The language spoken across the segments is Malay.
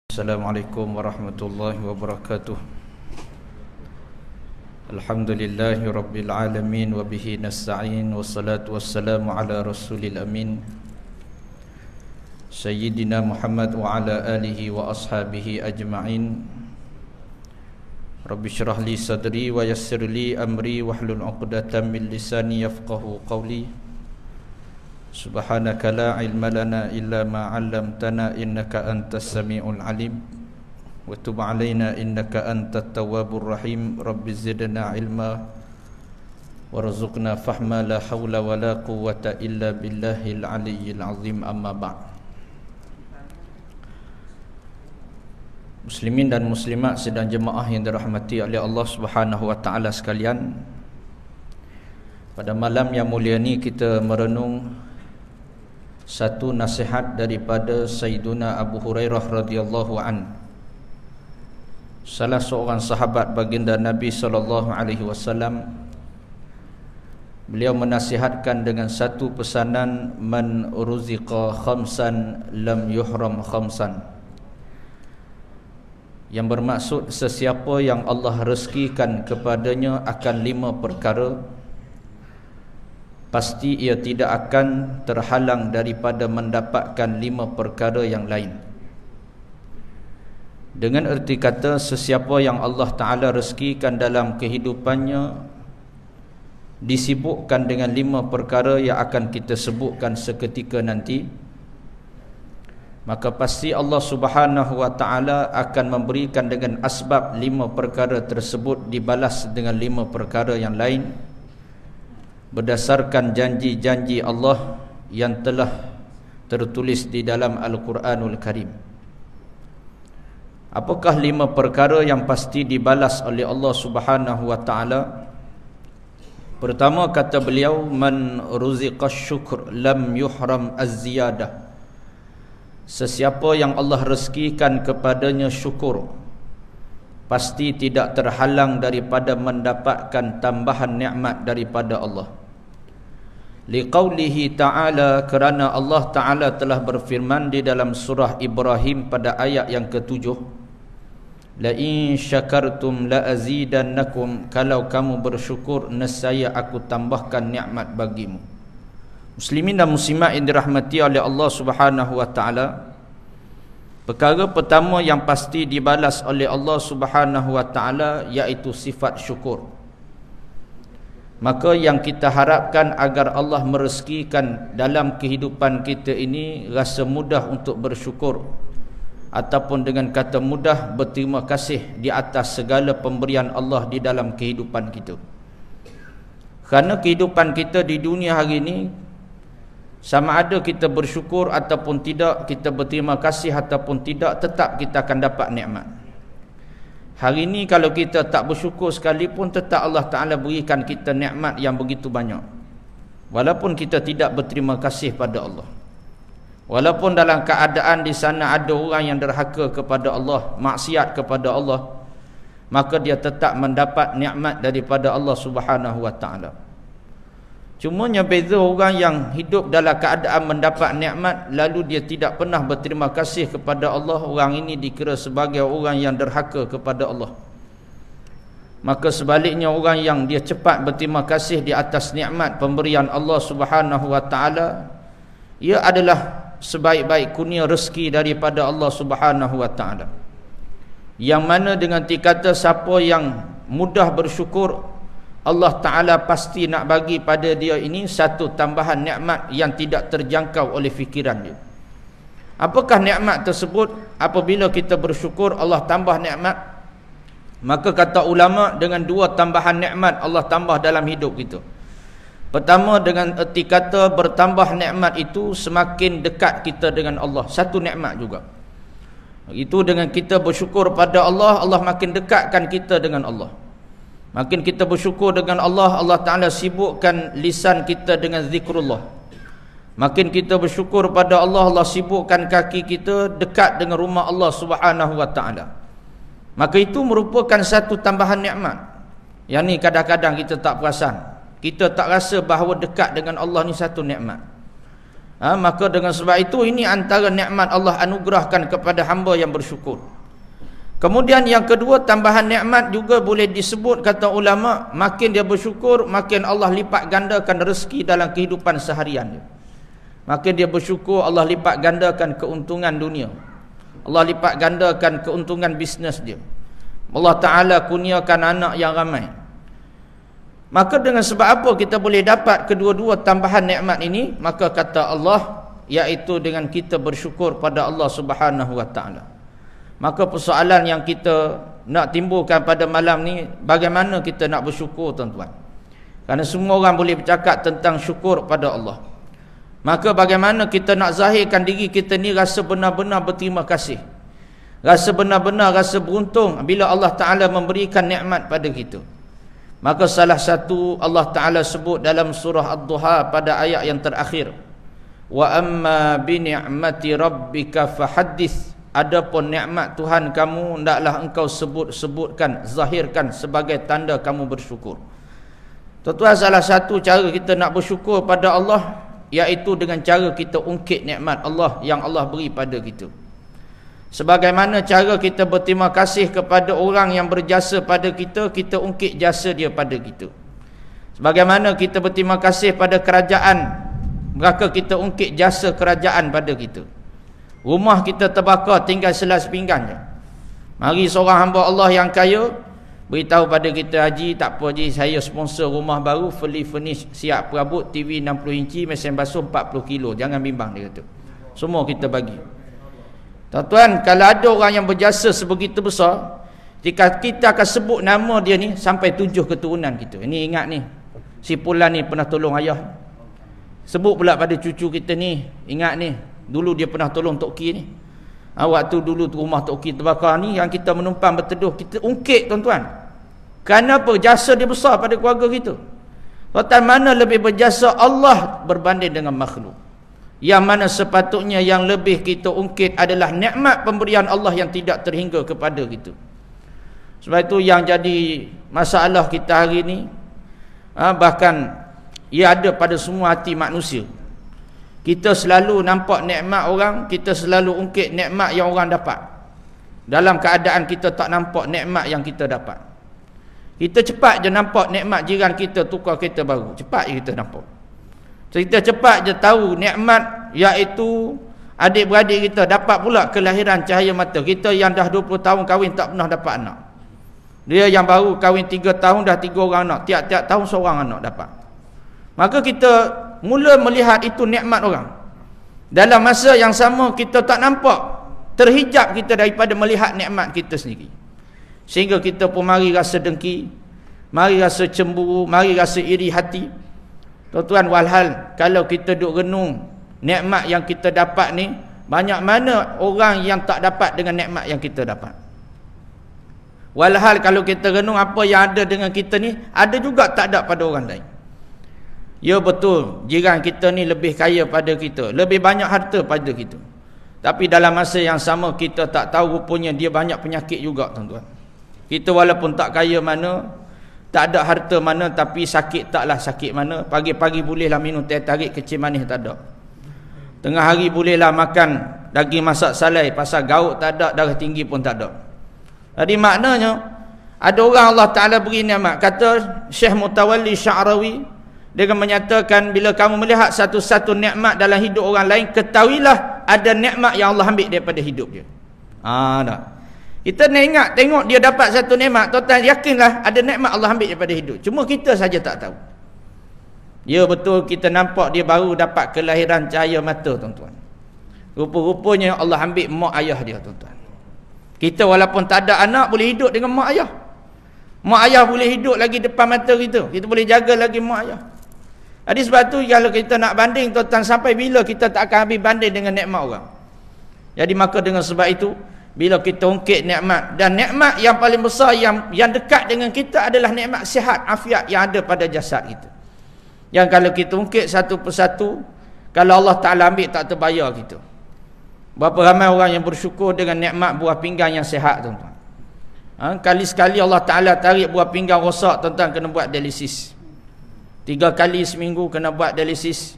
Assalamualaikum warahmatullahi wabarakatuh. Alhamdulillahi rabbil alamin wa bihi nasta'in wassalatu wassalamu ala rasulil amin Sayyidina Muhammad wa ala alihi wa ashabihi ajma'in. Rabbi syrah li sadri wa yassir li amri wahlul 'uqdatam min lisani yafqahu qawli. Subhanaka la ilma lana illa ma 'allamtana innaka antas samiul alim wa tub 'alaina innaka antat tawwabur rahim. Rabbi zidna ilma warzuqna fahma la haula wala quwwata illa billahil aliyyil azim. Amma ba'd. Muslimin dan muslimat sedang jemaah yang dirahmati oleh Allah Subhanahu wa taala sekalian, pada malam yang mulia ni kita merenung satu nasihat daripada Sayyiduna Abu Hurairah radhiyallahu an, salah seorang sahabat baginda Nabi sallallahu alaihi wasallam. Beliau menasihatkan dengan satu pesanan, man ruziqa khamsan lam yuhram khamsan, yang bermaksud sesiapa yang Allah rezekikan kepadanya akan 5 perkara, pasti ia tidak akan terhalang daripada mendapatkan 5 perkara yang lain. Dengan erti kata, sesiapa yang Allah Ta'ala rezekikan dalam kehidupannya disibukkan dengan 5 perkara yang akan kita sebutkan seketika nanti, maka pasti Allah Subhanahu wa taala akan memberikan dengan asbab 5 perkara tersebut dibalas dengan 5 perkara yang lain, berdasarkan janji-janji Allah yang telah tertulis di dalam Al-Quranul Karim. Apakah 5 perkara yang pasti dibalas oleh Allah Subhanahu wa taala? Pertama, kata beliau, man ruziqas syukr lam yuhram az-ziyadah. Sesiapa yang Allah rezekikan kepadanya syukur, pasti tidak terhalang daripada mendapatkan tambahan nikmat daripada Allah. Liqaulihi ta'ala, kerana Allah Ta'ala telah berfirman di dalam surah Ibrahim pada ayat yang ke-7, la in syakartum la azidannakum, kalau kamu bersyukur nescaya aku tambahkan nikmat bagimu. Muslimin dan muslimat yang dirahmati oleh Allah Subhanahu wa taala, perkara pertama yang pasti dibalas oleh Allah Subhanahu wa taala iaitu sifat syukur. Maka yang kita harapkan agar Allah merezekikan dalam kehidupan kita ini rasa mudah untuk bersyukur, ataupun dengan kata mudah berterima kasih di atas segala pemberian Allah di dalam kehidupan kita. Kerana kehidupan kita di dunia hari ini, sama ada kita bersyukur ataupun tidak, kita berterima kasih ataupun tidak, tetap kita akan dapat nikmat. Hari ini kalau kita tak bersyukur sekalipun, tetap Allah Ta'ala berikan kita nikmat yang begitu banyak, walaupun kita tidak berterima kasih pada Allah. Walaupun dalam keadaan di sana ada orang yang derhaka kepada Allah, maksiat kepada Allah, maka dia tetap mendapat nikmat daripada Allah Subhanahu wa taala. Cumanya beza orang yang hidup dalam keadaan mendapat nikmat lalu dia tidak pernah berterima kasih kepada Allah, orang ini dikira sebagai orang yang derhaka kepada Allah. Maka sebaliknya, orang yang dia cepat berterima kasih di atas nikmat pemberian Allah Subhanahu wa taala, ia adalah sebaik-baik kurnia rezeki daripada Allah Subhanahu wa taala, yang mana dengan dikata siapa yang mudah bersyukur, Allah Ta'ala pasti nak bagi pada dia ini satu tambahan nikmat yang tidak terjangkau oleh fikiran dia. Apakah nikmat tersebut? Apabila kita bersyukur, Allah tambah nikmat, maka kata ulama, dengan 2 tambahan nikmat Allah tambah dalam hidup kita. Pertama, dengan erti kata bertambah nikmat itu semakin dekat kita dengan Allah, satu nikmat juga. Itu dengan kita bersyukur pada Allah, Allah makin dekatkan kita dengan Allah. Makin kita bersyukur dengan Allah, Allah Ta'ala sibukkan lisan kita dengan zikrullah. Makin kita bersyukur pada Allah, Allah sibukkan kaki kita dekat dengan rumah Allah Subhanahu wa taala. Maka itu merupakan satu tambahan nikmat. Yang ni kadang-kadang kita tak perasan. Kita tak rasa bahawa dekat dengan Allah ni satu nikmat. Maka dengan sebab itu ini antara nikmat Allah anugerahkan kepada hamba yang bersyukur. Kemudian yang kedua, tambahan nikmat juga boleh disebut kata ulama, makin dia bersyukur makin Allah lipat gandakan rezeki dalam kehidupan seharian dia. Makin dia bersyukur Allah lipat gandakan keuntungan dunia, Allah lipat gandakan keuntungan bisnes dia, Allah Ta'ala kurniakan anak yang ramai. Maka dengan sebab apa kita boleh dapat kedua-dua tambahan nikmat ini? Maka kata Allah, iaitu dengan kita bersyukur pada Allah Subhanahu Wa Ta'ala. Maka persoalan yang kita nak timbulkan pada malam ni, bagaimana kita nak bersyukur tuan-tuan? Kerana semua orang boleh bercakap tentang syukur pada Allah. Maka bagaimana kita nak zahirkan diri kita ni rasa benar-benar berterima kasih, rasa benar-benar rasa beruntung bila Allah Ta'ala memberikan nikmat pada kita. Maka salah satu Allah Ta'ala sebut dalam surah Ad-Duha pada ayat yang terakhir, wa amma bi ni'mati rabbika fahaddits. Adapun nikmat Tuhan kamu, hendaklah engkau sebutkan, zahirkan sebagai tanda kamu bersyukur. Tuan-tuan, salah satu cara kita nak bersyukur pada Allah iaitu dengan cara kita ungkit nikmat Allah yang Allah beri pada kita. Sebagaimana cara kita berterima kasih kepada orang yang berjasa pada kita, kita ungkit jasa dia pada kita. Sebagaimana kita berterima kasih pada kerajaan, maka kita ungkit jasa kerajaan pada kita. Rumah kita terbakar, tinggal selas pinggan je. Mari seorang hamba Allah yang kaya beritahu pada kita, haji, tak apa haji, saya sponsor rumah baru, fully furnish, siap perabot, TV 60 inci, mesin basuh 40 kilo, jangan bimbang, dia kata. Semua kita bagi. Tuan-tuan, kalau ada orang yang berjasa sebegitu besar, jika kita akan sebut nama dia ni sampai 7 keturunan kita. Ini ingat ni, si Pulan ni pernah tolong ayah. Sebut pula pada cucu kita ni, ingat ni, dulu dia pernah tolong Tok Ki ni. Waktu dulu rumah Tok Ki terbakar ni, yang kita menumpang berteduh, kita ungkit tuan-tuan. Kenapa? Jasa dia besar pada keluarga kita. Tuan-tuan, mana lebih berjasa Allah berbanding dengan makhluk? Yang mana sepatutnya yang lebih kita ungkit adalah nikmat pemberian Allah yang tidak terhingga kepada kita. Sebab itu yang jadi masalah kita hari ni, bahkan ia ada pada semua hati manusia. Kita selalu nampak nikmat orang, kita selalu ungkit nikmat yang orang dapat, dalam keadaan kita tak nampak nikmat yang kita dapat. Kita cepat je nampak nikmat jiran kita tukar kereta baru, cepat je kita nampak. Kita cepat je tahu nikmat iaitu adik-beradik kita dapat pula kelahiran cahaya mata. Kita yang dah 20 tahun kahwin tak pernah dapat anak, dia yang baru kahwin 3 tahun dah 3 orang anak, tiap-tiap tahun seorang anak dapat. Maka kita mula melihat itu nikmat orang. Dalam masa yang sama kita tak nampak, terhijab kita daripada melihat nikmat kita sendiri. Sehingga kita pun mari rasa dengki, mari rasa cemburu, mari rasa iri hati. Tuan-tuan, walhal kalau kita duk renung nikmat yang kita dapat ni, banyak mana orang yang tak dapat dengan nikmat yang kita dapat. Walhal kalau kita renung apa yang ada dengan kita ni, ada juga tak ada pada orang lain. Ya betul, jiran kita ni lebih kaya pada kita, lebih banyak harta pada kita. Tapi dalam masa yang sama kita tak tahu rupanya dia banyak penyakit juga tuan-tuan. Kita walaupun tak kaya mana, tak ada harta mana, tapi sakit taklah sakit mana. Pagi-pagi bolehlah minum teh tarik kecil manis, tak ada. Tengah hari bolehlah makan daging masak salai, pasal gaut tak ada, darah tinggi pun tak ada. Jadi maknanya ada orang Allah Ta'ala beri nikmat. Kata Syekh Mutawalli Sya'rawi, dia menyatakan bila kamu melihat satu-satu nikmat dalam hidup orang lain, ketahuilah ada nikmat yang Allah ambil daripada hidup dia. Tak. Kita nak ingat, tengok dia dapat satu nikmat, tuan-tuan yakinlah ada nikmat Allah ambil daripada hidup. Cuma kita saja tak tahu. Ya betul, kita nampak dia baru dapat kelahiran cahaya mata tuan-tuan. Rupa-rupanya Allah ambil mak ayah dia tuan-tuan. Kita walaupun tak ada anak boleh hidup dengan mak ayah. Mak ayah boleh hidup lagi depan mata kita. Kita boleh jaga lagi mak ayah. Jadi sebab tu kalau kita nak banding tuan-tuan, sampai bila kita tak akan habis banding dengan nikmat orang. Jadi maka dengan sebab itu, bila kita ungkit nikmat, dan nikmat yang paling besar yang dekat dengan kita adalah nikmat sihat, afiat yang ada pada jasad kita. Yang kalau kita ungkit satu persatu, kalau Allah Ta'ala ambil tak terbayar kita. Berapa ramai orang yang bersyukur dengan nikmat buah pinggang yang sihat tuan-tuan. Kali-sekali Allah Ta'ala tarik buah pinggang rosak tuan-tuan, kena buat dialisis. 3 kali seminggu kena buat dialisis.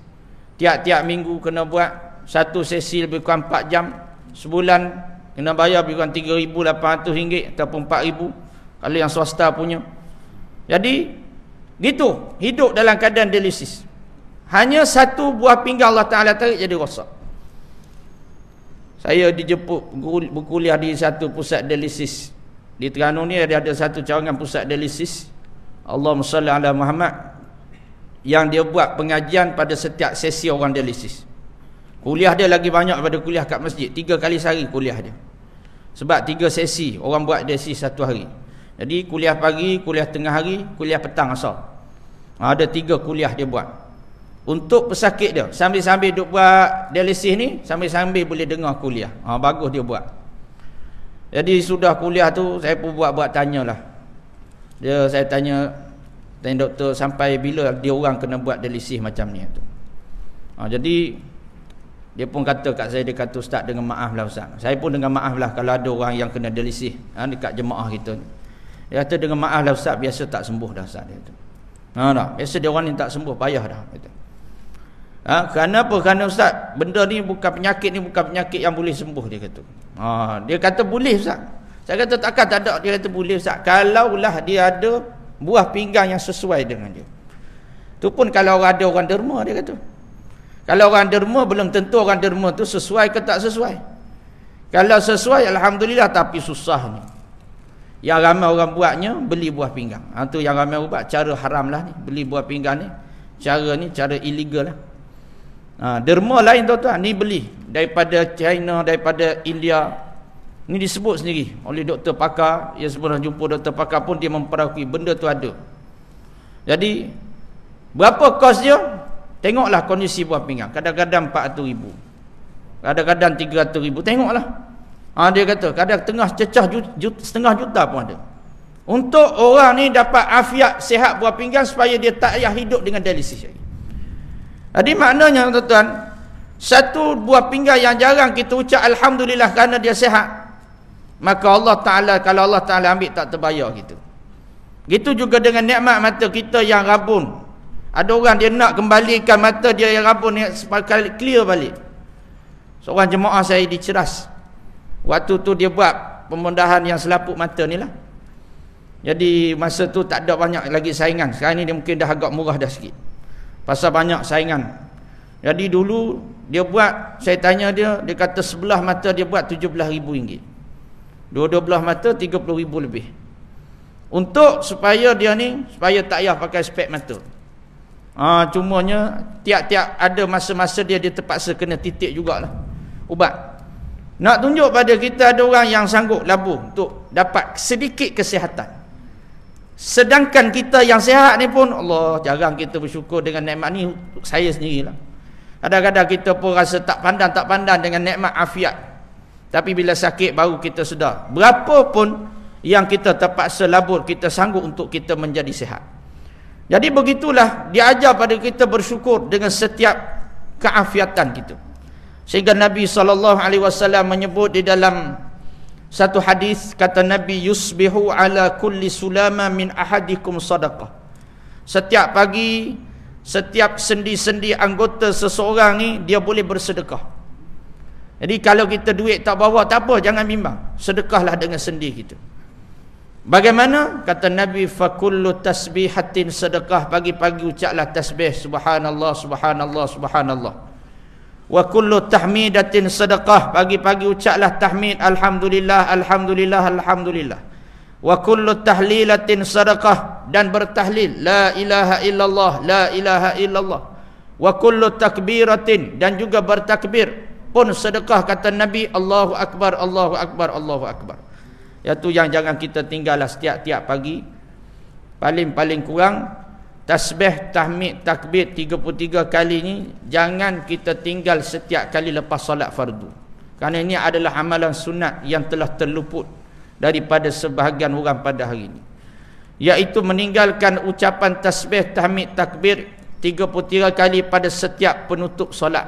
tiap-tiap minggu kena buat satu sesi lebih kurang 4 jam, sebulan kena bayar lebih kurang RM3,800 ataupun RM4,000 kalau yang swasta punya. Jadi gitu, hidup dalam keadaan dialisis. Hanya satu buah pinggang Allah Ta'ala tarik jadi rosak. Saya dijemput berkuliah di satu pusat dialisis di Terengganu ni. Ada satu cawangan pusat dialisis, Allahumma salli ala Muhammad, yang dia buat pengajian pada setiap sesi orang dialisis. Kuliah dia lagi banyak daripada kuliah kat masjid. 3 kali sehari kuliah dia. Sebab 3 sesi orang buat dialisis satu hari. Jadi kuliah pagi, kuliah tengah hari, kuliah petang asar. Ada 3 kuliah dia buat. Untuk pesakit dia, sambil-sambil duk buat dialisis ni, sambil-sambil boleh dengar kuliah. Bagus dia buat. Jadi sudah kuliah tu, saya pun buat tanyalah. Saya tanya doktor, sampai bila dia orang kena buat dialisis macam ni tu. Jadi dia pun kata kat saya, dia kata, Ustaz, dengan maaf lah Ustaz. Saya pun dengan maaf lah kalau ada orang yang kena dialisis dekat jemaah kita ni. Dia kata, dengan maaf lah Ustaz, biasa tak sembuh dah Ustaz. Dia kata, biasa dia orang ni tak sembuh, payah dah. Kata. Kerana apa? Kerana Ustaz, benda ni bukan penyakit ni, bukan penyakit yang boleh sembuh, dia kata. Dia kata boleh Ustaz. Saya kata takkan tak ada. Dia kata boleh Ustaz, kalaulah dia ada buah pinggang yang sesuai dengan dia. Tu pun kalau ada orang derma, dia kata. Kalau orang derma, belum tentu orang derma tu sesuai ke tak sesuai. Kalau sesuai, alhamdulillah. Tapi susah ni, yang ramai orang buatnya beli buah pinggang. Tu yang ramai orang buat, cara haram lah ni, beli buah pinggang ni. Cara illegal lah. Derma lain tuan-tuan, ni beli daripada China, daripada India. Ni disebut sendiri oleh doktor pakar. Yang sebelum jumpa doktor pakar pun dia memperakui benda tu ada. Jadi berapa kos dia? Tengoklah kondisi buah pinggang. Kadang-kadang RM400,000, kadang-kadang RM300,000. Tengoklah. Dia kata kadang tengah cecah setengah juta pun ada. Untuk orang ni dapat afiat sihat buah pinggang supaya dia tak payah hidup dengan dialisis lagi. Jadi maknanya tuan-tuan, satu buah pinggang yang jarang kita ucap alhamdulillah kerana dia sihat, maka Allah Ta'ala, kalau Allah Ta'ala ambil tak terbayar kita. Gitu juga dengan nikmat mata kita yang rabun. Ada orang dia nak kembalikan mata dia yang rabun ni supaya clear balik. Seorang jemaah saya di Ceras, waktu tu dia buat pemindahan yang selaput mata ni lah. Jadi masa tu tak ada banyak lagi saingan. Sekarang ni dia mungkin dah agak murah dah sikit, pasal banyak saingan. Jadi dulu dia buat, saya tanya dia kata sebelah mata dia buat RM17,000. Dua-dua belah mata RM30,000 lebih. Untuk supaya dia ni, supaya tak payah pakai spek mata. Cumanya tiap-tiap ada masa-masa dia terpaksa kena titik jugalah ubat. Nak tunjuk pada kita ada orang yang sanggup labur untuk dapat sedikit kesihatan. Sedangkan kita yang sihat ni pun, Allah, jarang kita bersyukur dengan nikmat ni. Saya sendirilah, kadang-kadang kita pun rasa tak pandang dengan nikmat afiat. Tapi bila sakit baru kita sedar berapa pun yang kita terpaksa labur, kita sanggup untuk kita menjadi sihat. Jadi begitulah diajar pada kita bersyukur dengan setiap keafiatan kita. Sehingga Nabi SAW menyebut di dalam satu hadis, kata Nabi, yusbihu ala kulli sulama min ahadikum sadaqah. Setiap pagi, setiap sendi-sendi anggota seseorang ni dia boleh bersedekah. Jadi kalau kita duit tak bawa, tak apa, jangan bimbang, sedekahlah dengan sendi kita. Bagaimana? Kata Nabi, fakullu tasbihatin sedekah. Pagi-pagi ucaplah tasbih, subhanallah, subhanallah, subhanallah. Wa kullu tahmidatin sedekah. Pagi-pagi ucaplah tahmid, alhamdulillah, alhamdulillah, alhamdulillah. Wa kullu tahlilatin sedekah. Dan bertahlil, la ilaha illallah, la ilaha illallah. Wa kullu takbiratin. Dan juga bertakbir pun sedekah. Kata Nabi, Allahu Akbar, Allahu Akbar, Allahu Akbar. Iaitu yang jangan kita tinggallah setiap-tiap pagi. Paling-paling kurang tasbih, tahmid, takbir 33 kali ni jangan kita tinggal setiap kali lepas solat fardu. Kerana ini adalah amalan sunat yang telah terluput daripada sebahagian orang pada hari ini, iaitu meninggalkan ucapan tasbih, tahmid, takbir 33 kali pada setiap penutup solat.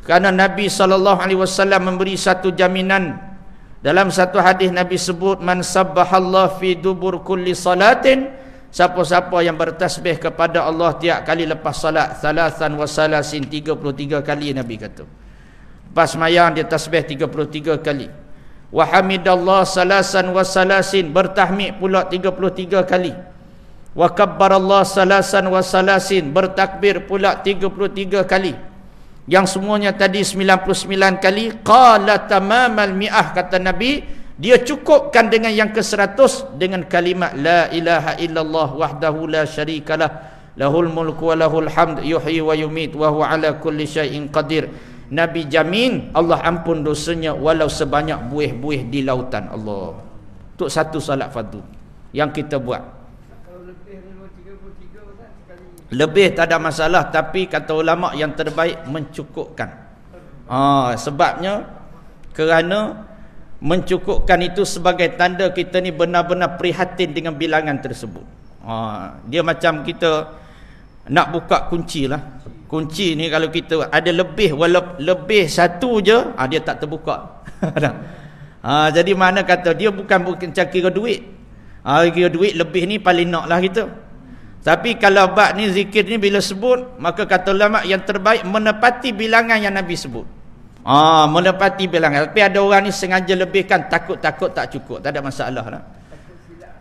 Kerana Nabi SAW memberi satu jaminan. Dalam satu hadis Nabi sebut, man sabbahallah fi dubur kulli salatin siapa-siapa yang bertasbih kepada Allah tiap kali lepas salat, salasan wa salasin, 33 kali Nabi kata. Lepas sembahyang dia tasbih 33 kali. Wa hamidallah salasan wa salasin, bertahmid pula 33 kali. Wa kabbarallah salasan wa salasin, bertakbir pula 33 kali. Yang semuanya tadi 99 kali. Qala tamamal mi'ah, kata Nabi, dia cukupkan dengan yang ke-100 dengan kalimat la ilaha illallah wahdahu la syarikalah lahul mulku wa lahul hamd yuhyi wa yumit wa huwa ala kulli syai'in qadir. Nabi jamin Allah ampun dosanya walau sebanyak buih-buih di lautan. Allah. Untuk satu salat fardu yang kita buat. Lebih tak ada masalah, tapi kata ulama yang terbaik mencukupkan. Sebabnya kerana mencukupkan itu sebagai tanda kita ni benar-benar prihatin dengan bilangan tersebut. Dia macam kita nak buka kunci lah. Kunci ni kalau kita ada lebih, walau lebih satu je, dia tak terbuka. Jadi mana kata dia bukan kira duit. Kira duit lebih ni paling nak lah kita. Tapi kalau bab ni, zikir ni bila sebut, maka kata ulama yang terbaik menepati bilangan yang Nabi sebut. Menepati bilangan. Tapi ada orang ni sengaja lebihkan, takut-takut tak cukup. Tak ada masalah lah.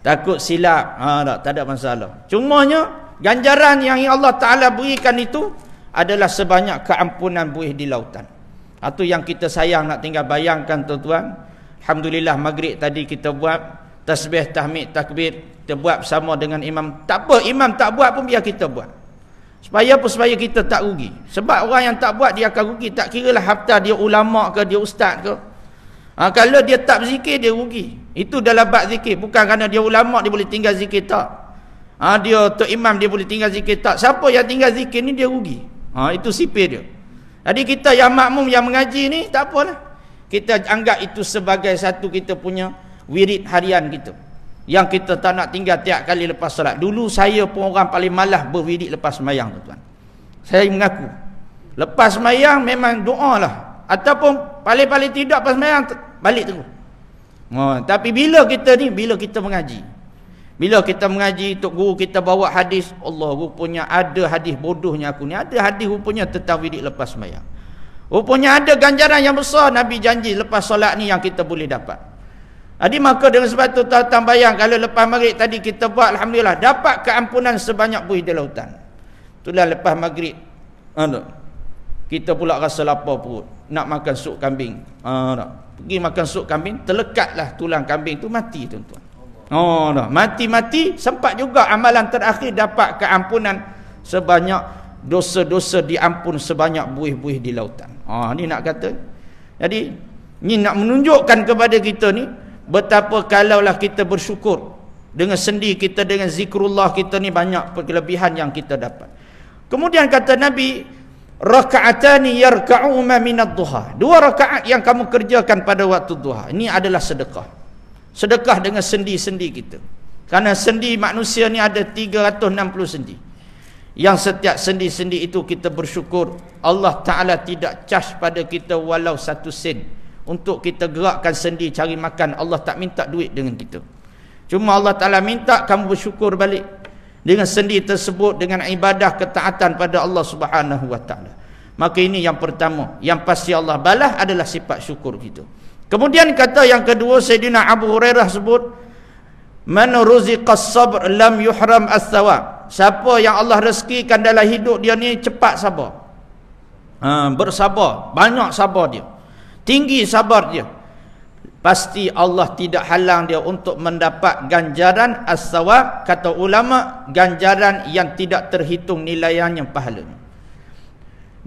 Takut silap. Tak ada masalah. Cumanya ganjaran yang Allah Ta'ala berikan itu adalah sebanyak keampunan buih di lautan. Itu yang kita sayang nak tinggal bayangkan tuan-tuan. Alhamdulillah maghrib tadi kita buat tasbih, tahmid, takbir, kita buat bersama dengan imam. Tak apa, imam tak buat pun biar kita buat. Supaya apa? Supaya kita tak rugi. Sebab orang yang tak buat dia akan rugi. Tak kira lah hafta dia ulama ke, dia ustaz ke. Kalau dia tak berzikir, dia rugi. Itu dalam bab zikir. Bukan kerana dia ulama dia boleh tinggal zikir, tak. Dia tok imam dia boleh tinggal zikir, tak. Siapa yang tinggal zikir ni dia rugi. Itu sipir dia. Jadi kita yang makmum yang mengaji ni tak apalah. Kita anggap itu sebagai satu kita punya wirid harian kita. Yang kita tak nak tinggal tiap kali lepas solat. Dulu saya pun orang paling malas berwirid lepas sembahyang, tuan-tuan. Saya mengaku. Lepas sembahyang memang doa lah. Ataupun paling-paling tidak lepas sembahyang balik terus. Tapi bila kita mengaji. Bila kita mengaji, tok guru kita bawa hadis, Allah rupanya ada hadis, bodohnya aku ni, ada hadis rupanya tentang wirid lepas sembahyang. Rupanya ada ganjaran yang besar Nabi janji lepas solat ni yang kita boleh dapat. Jadi maka dengan sebab tu tuan-tuan bayang, kalau lepas maghrib tadi kita buat, alhamdulillah dapat keampunan sebanyak buih di lautan. Itulah lepas maghrib kita pula rasa lapar perut, nak makan sup kambing. Pergi makan sup kambing, terlekatlah tulang kambing tu, mati tuan-tuan. Mati-mati, sempat juga amalan terakhir dapat keampunan sebanyak dosa-dosa diampun sebanyak buih-buih di lautan. Ni nak kata. Jadi ni nak menunjukkan kepada kita ni betapa kalaulah kita bersyukur dengan sendi kita, dengan zikrullah kita ni, banyak kelebihan yang kita dapat. Kemudian kata Nabi, raka'atani yarka'uma minad duha. 2 rakaat yang kamu kerjakan pada waktu duha. Ini adalah sedekah. Sedekah dengan sendi-sendi kita. Karena sendi manusia ni ada 360 sendi. Yang setiap sendi-sendi itu kita bersyukur Allah Ta'ala tidak charge pada kita walau 1 sen untuk kita gerakkan sendi cari makan. Allah tak minta duit dengan kita. Cuma Allah Ta'ala minta kamu bersyukur balik dengan sendi tersebut, dengan ibadah ketaatan pada Allah Subhanahu Wa Ta'ala. Maka ini yang pertama, yang pasti Allah balas adalah sifat syukur kita. Kemudian kata yang kedua, Sayyidina Abu Hurairah sebut, man ruziqas sabr lam yuhram as-thawab. Siapa yang Allah rezekikan dalam hidup dia ni cepat sabar, bersabar, banyak sabar dia, tinggi sabar dia, pasti Allah tidak halang dia untuk mendapat ganjaran as-thawab. Kata ulama, ganjaran yang tidak terhitung nilaiannya, pahalanya.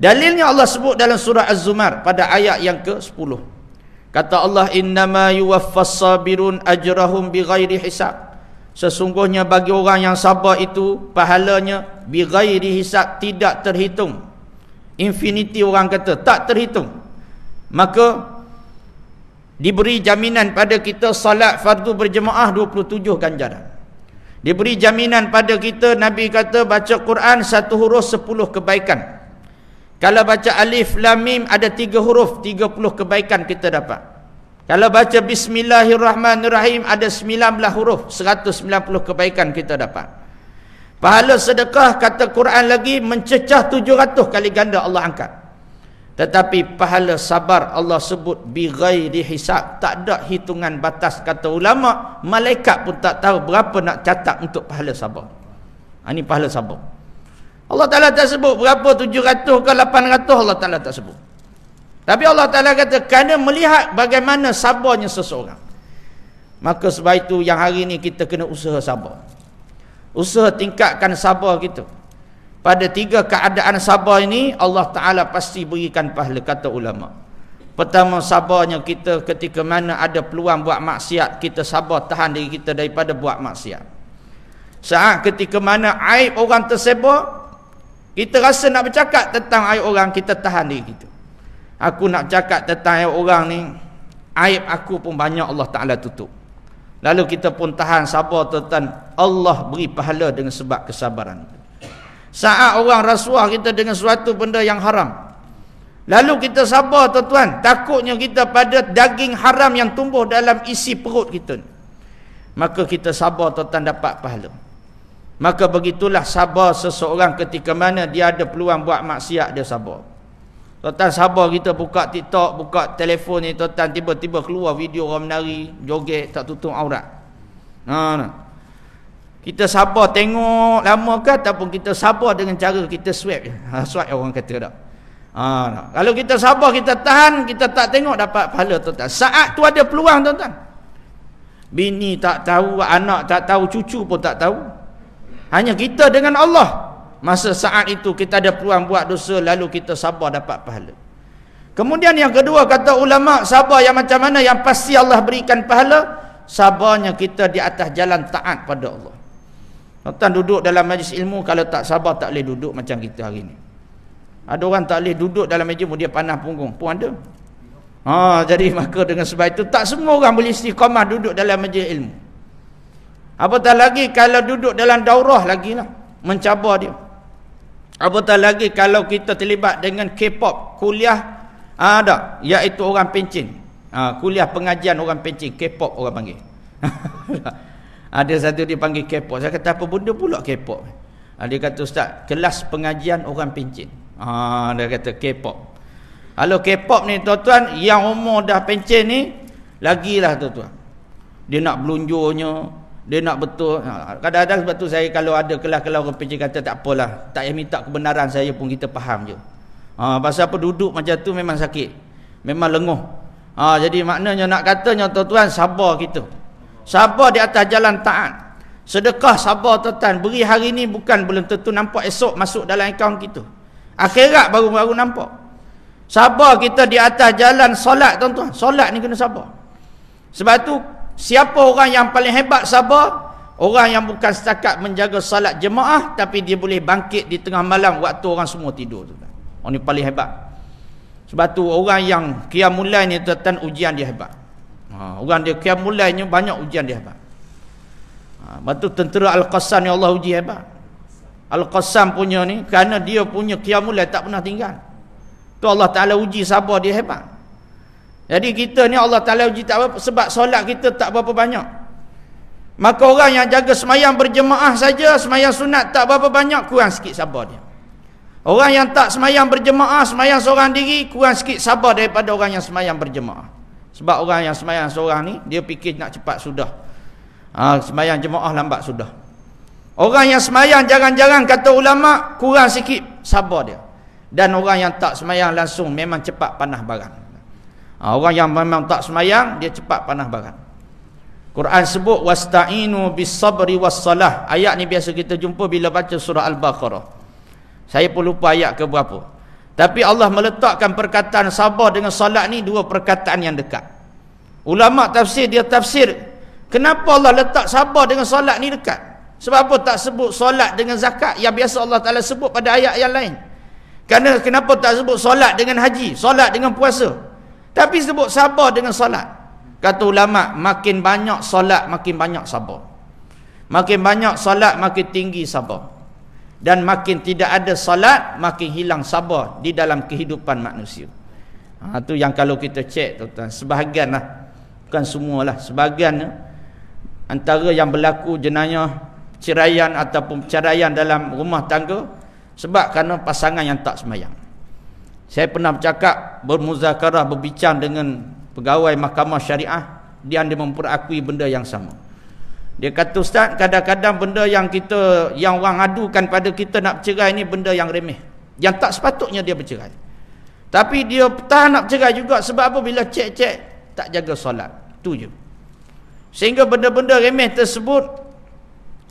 Dalilnya Allah sebut dalam surah Az-Zumar pada ayat yang ke-10. Kata Allah, innama yuwaffas sabirun ajrahum bighairi hisab. Sesungguhnya bagi orang yang sabar itu pahalanya bighairi hisab, tidak terhitung. Infinity orang kata, tak terhitung. Maka diberi jaminan pada kita salat fardu berjemaah 27 ganjaran. Diberi jaminan pada kita, Nabi kata baca Quran 1 huruf 10 kebaikan. Kalau baca alif lam mim ada 3 huruf, 30 kebaikan kita dapat. Kalau baca bismillahirrahmanirrahim ada 19 huruf, 190 kebaikan kita dapat. Pahala sedekah kata Quran lagi mencecah 700 kali ganda Allah angkat. Tetapi pahala sabar Allah sebut bi ghairi hisab, tak ada hitungan batas. Kata ulama, malaikat pun tak tahu berapa nak catat untuk pahala sabar. Ini pahala sabar. Allah Ta'ala tak sebut berapa 700 ke 800, Allah Ta'ala tak sebut. Tapi Allah Ta'ala kata kerana melihat bagaimana sabarnya seseorang. Maka sebab itu yang hari ini kita kena usaha sabar. Usaha tingkatkan sabar kita. Pada 3 keadaan sabar ini Allah Ta'ala pasti berikan pahala, kata ulama. Pertama, sabarnya kita ketika mana ada peluang buat maksiat, kita sabar tahan diri kita daripada buat maksiat. Saat ketika mana aib orang tersebar, kita rasa nak bercakap tentang aib orang, kita tahan diri kita. Aku nak cakap tentang aib orang ni, aib aku pun banyak Allah Ta'ala tutup. Lalu kita pun tahan, sabar tentang Allah beri pahala dengan sebab kesabaran. Saat orang rasuah kita dengan suatu benda yang haram, lalu kita sabar tuan-tuan, takutnya kita pada daging haram yang tumbuh dalam isi perut kita, maka kita sabar tuan-tuan dapat pahala. Maka begitulah sabar seseorang ketika mana dia ada peluang buat maksiat, dia sabar. Tuan-tuan, sabar kita buka TikTok, buka telefon ni tuan-tuan, tiba-tiba keluar video orang menari, joget, tak tutup aurat. Kita sabar tengok lama ke, ataupun kita sabar dengan cara kita swipe. Swipe orang kata tak. Kalau kita sabar, kita tahan, kita tak tengok, dapat pahala tuan-tuan. Saat tu ada peluang tuan-tuan. Bini tak tahu, anak tak tahu, cucu pun tak tahu. Hanya kita dengan Allah. Masa saat itu kita ada peluang buat dosa, lalu kita sabar dapat pahala. Kemudian yang kedua, kata ulama, sabar yang macam mana yang pasti Allah berikan pahala? Sabarnya kita di atas jalan taat pada Allah. Tuan duduk dalam majlis ilmu, kalau tak sabar tak boleh duduk macam kita hari ni. Ada orang tak boleh duduk dalam meja, dia panah punggung pun ada. Jadi maka dengan sebab itu tak semua orang boleh istiqamah duduk dalam majlis ilmu. Apatah lagi kalau duduk dalam daurah lagi lah, mencabar dia. Apatah lagi kalau kita terlibat dengan K-pop, kuliah ada, iaitu orang pencin. Kuliah pengajian orang pencin, K-pop orang panggil. Ada satu dia panggil K-pop. Saya kata apa benda pula K-pop? Dia kata ustaz, kelas pengajian orang pencin. Dia kata K-pop. Kalau K-pop ni tuan-tuan, yang umur dah pencin ni, lagilah tuan-tuan. Dia nak belunjurnya, dia nak betul. Kadang-kadang sebab tu saya kalau ada kelas-kelas orang pencin kata tak apalah, tak payah minta kebenaran saya pun, kita faham je. Pasal apa duduk macam tu memang sakit, memang lenguh. Jadi maknanya nak katanya tuan-tuan, sabar kita. Sabar di atas jalan taat. Sedekah sabar tuan-tuan. Beri hari ni bukan belum tentu nampak esok masuk dalam akaun kita. Akhirat baru-baru nampak. Sabar kita di atas jalan solat tuan-tuan. Solat ni kena sabar. Sebab tu siapa orang yang paling hebat sabar? Orang yang bukan setakat menjaga salat jemaah, tapi dia boleh bangkit di tengah malam waktu orang semua tidur tuan-tuan. Orang ni paling hebat. Sebab tu orang yang qiyamul lail ni tuan-tuan, ujian dia hebat. Orang dia qiyamul lailnya banyak ujian dia hebat. Batu tentera Al-Qassam ni Allah uji hebat. Al-Qassam punya ni, kerana dia punya qiyamul lail tak pernah tinggal, tu Allah Ta'ala uji sabar dia hebat. Jadi kita ni Allah Ta'ala uji tak apa, sebab solat kita tak berapa banyak. Maka orang yang jaga semayang berjemaah saja, semayang sunat tak berapa banyak, kurang sikit sabar dia. Orang yang tak semayang berjemaah, semayang seorang diri, kurang sikit sabar daripada orang yang semayang berjemaah. Sebab orang yang semayang seorang ni, dia fikir nak cepat sudah. Semayang jemaah lambat sudah. Orang yang semayang jarang-jarang, kata ulama, kurang sikit sabar dia. Dan orang yang tak semayang langsung memang cepat panah barang. Orang yang memang tak semayang, dia cepat panah barang. Quran sebut wasta'inu bis sabri was salah. Ayat ni biasa kita jumpa bila baca surah Al-Baqarah. Saya pun lupa ayat ke berapa. Tapi Allah meletakkan perkataan sabar dengan salat ni dua perkataan yang dekat. Ulama tafsir dia tafsir, kenapa Allah letak sabar dengan salat ni dekat? Sebab apa tak sebut solat dengan zakat yang biasa Allah Ta'ala sebut pada ayat yang lain? Kerana kenapa tak sebut solat dengan haji, solat dengan puasa, tapi sebut sabar dengan solat? Kata ulama, makin banyak solat makin banyak sabar. Makin banyak solat makin tinggi sabar. Dan makin tidak ada solat makin hilang sabar di dalam kehidupan manusia. Itu yang kalau kita cek tuan-tuan, sebahagian lah, bukan semualah, sebahagian antara yang berlaku jenayah ceraian ataupun perceraian dalam rumah tangga sebab kerana pasangan yang tak semayang. Saya pernah bercakap, bermuzakarah, berbincang dengan pegawai mahkamah syariah, dia memperakui benda yang sama. Dia kata, Ustaz, kadang-kadang benda yang orang adukan pada kita nak bercerai ni benda yang remeh, yang tak sepatutnya dia bercerai. Tapi dia tahan nak bercerai juga sebab apa? Bila cek-cek tak jaga solat. Tu je. Sehingga benda-benda remeh tersebut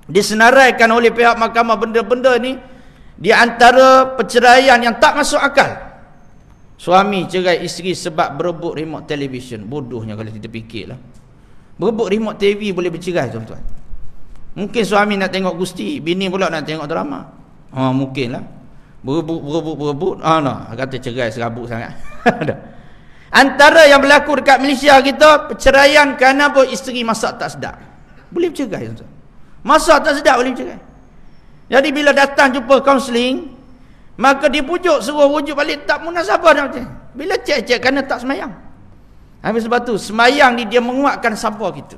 disenaraikan oleh pihak mahkamah. Benda-benda ni di antara perceraian yang tak masuk akal. Suami cerai isteri sebab berebut remote television. Bodohnya kalau kita fikirlah. Berebut remote TV boleh bercerai, tuan-tuan. Mungkin suami nak tengok Gusti, bini pula nak tengok drama. Mungkinlah. Berebut. Kata cerai serabut sangat. Antara yang berlaku dekat Malaysia kita, perceraian kerana isteri masak tak sedap. Boleh bercerai, tuan-tuan. Masak tak sedap boleh bercerai. Jadi bila datang jumpa kaunseling, maka dipujuk, suruh wujud balik, tak munasabah dah macam. Bila cek-cek kerana tak semayang. Habis sebab tu semayang ni dia menguatkan sabar kita.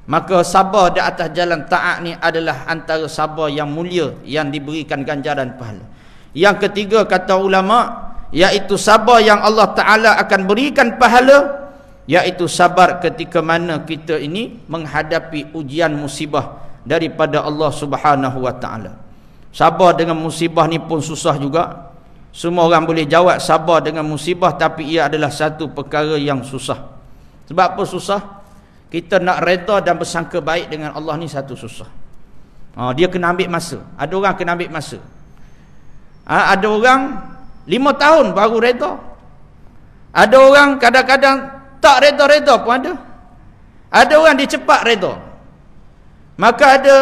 Maka sabar di atas jalan taat ni adalah antara sabar yang mulia, yang diberikan ganjaran pahala. Yang ketiga kata ulama, iaitu sabar yang Allah Ta'ala akan berikan pahala, iaitu sabar ketika mana kita ini menghadapi ujian musibah daripada Allah Subhanahu Wa Ta'ala. Sabar dengan musibah ni pun susah juga. Semua orang boleh jawab sabar dengan musibah, tapi ia adalah satu perkara yang susah. Sebab apa susah? Kita nak reda dan bersangka baik dengan Allah ni satu susah. Dia kena ambil masa. Ada orang kena ambil masa. Ada orang 5 tahun baru reda. Ada orang kadang-kadang tak reda-reda pun ada. Ada orang dia cepat reda. Maka ada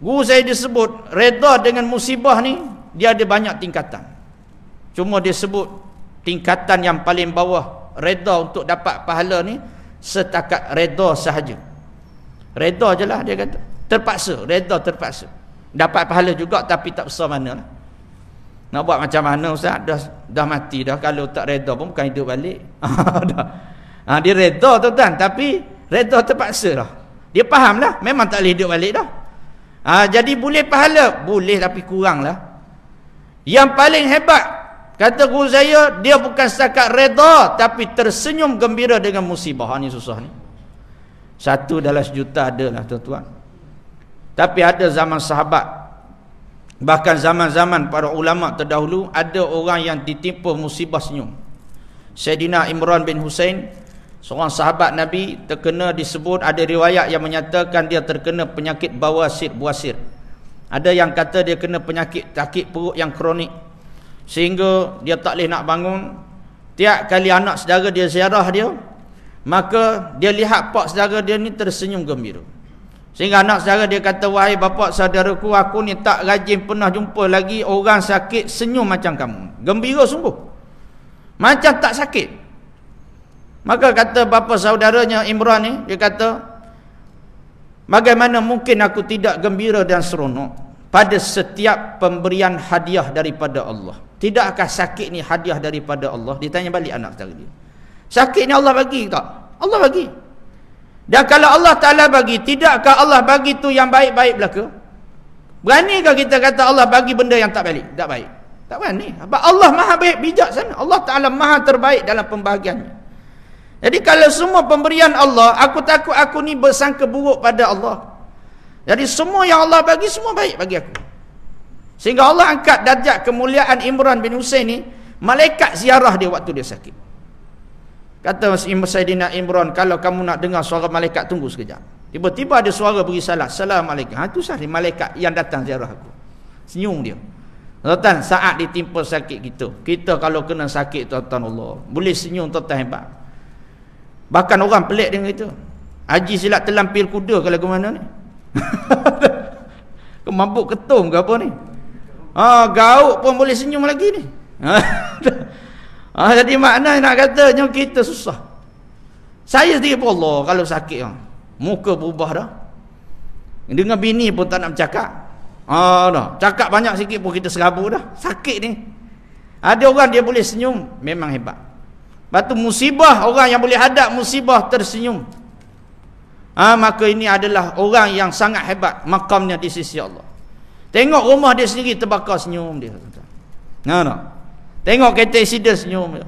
guru saya disebut reda dengan musibah ni dia ada banyak tingkatan. Cuma dia sebut tingkatan yang paling bawah reda untuk dapat pahala ni setakat reda sahaja. Reda je lah dia kata. Terpaksa, reda terpaksa. Dapat pahala juga tapi tak besar mana lah. Nak buat macam mana Ustaz? Dah mati dah. Kalau tak reda pun bukan hidup balik. Dia reda tuan-tuan, tapi reda terpaksa lah. Dia faham lah, memang tak boleh hidup balik dah. Jadi boleh pahala? Boleh, tapi kurang lah. Yang paling hebat, kata guru saya, dia bukan setakat reda, tapi tersenyum gembira dengan musibah. Ni susah ni. 1 dalam 1 juta ada lah tuan-tuan. Tapi ada zaman sahabat, bahkan zaman-zaman para ulama terdahulu, ada orang yang ditimpa musibah senyum. Sayyidina Imran bin Husain, seorang sahabat Nabi, terkena, disebut ada riwayat yang menyatakan dia terkena penyakit buasir. Ada yang kata dia kena penyakit sakit perut yang kronik, sehingga dia tak boleh nak bangun. Tiap kali anak saudara dia ziarah dia, maka dia lihat pak saudara dia ni tersenyum gembira. Sehingga anak saudara dia kata, wahai bapa saudaraku, aku ni tak rajin pernah jumpa lagi orang sakit senyum macam kamu. Gembira sungguh, macam tak sakit. Maka kata bapa saudaranya Imran ni, dia kata, bagaimana mungkin aku tidak gembira dan seronok pada setiap pemberian hadiah daripada Allah? Tidakkah sakit ni hadiah daripada Allah? Ditanya balik anak saudara dia, sakit ni Allah bagi tak? Allah bagi. Dan kalau Allah Ta'ala bagi, tidakkah Allah bagi tu yang baik-baik belaka? Beranikah kita kata Allah bagi benda yang tak baik? Tak baik. Tak berani. Sebab Allah maha baik, bijak sana. Allah Ta'ala maha terbaik dalam pembahagiannya. Jadi kalau semua pemberian Allah, aku takut aku ni bersangka buruk pada Allah. Jadi semua yang Allah bagi, semua baik bagi aku. Sehingga Allah angkat darjat kemuliaan Imran bin Husain ni, malaikat ziarah dia waktu dia sakit. Kata Sayyidina Imran, kalau kamu nak dengar suara malaikat, tunggu sekejap. Tiba-tiba ada suara beri salam. Assalamualaikum. Itu sahaja malaikat yang datang ziarah aku. Senyum dia. Tuan-tuan, saat ditimpa sakit kita kalau kena sakit, tuan-tuan, Allah boleh senyum, tuan-tuan, hebat. Bahkan orang pelik dengan itu. Haji silat terlampir kuda kalau ke mana ni. Kemabuk ketum ke apa ni? Gauk pun boleh senyum lagi ni. Jadi makna nak katanya kita susah. Saya sendiri pun Allah kalau sakit, muka berubah dah. Dengan bini pun tak nak bercakap. Dah. Cakap banyak sikit pun kita serabut dah. Sakit ni. Ada orang dia boleh senyum, memang hebat. Lepas tu musibah, orang yang boleh hadap musibah tersenyum. maka ini adalah orang yang sangat hebat makamnya di sisi Allah. Tengok rumah dia sendiri terbakar, senyum dia. Tengok kereta accident, senyum dia.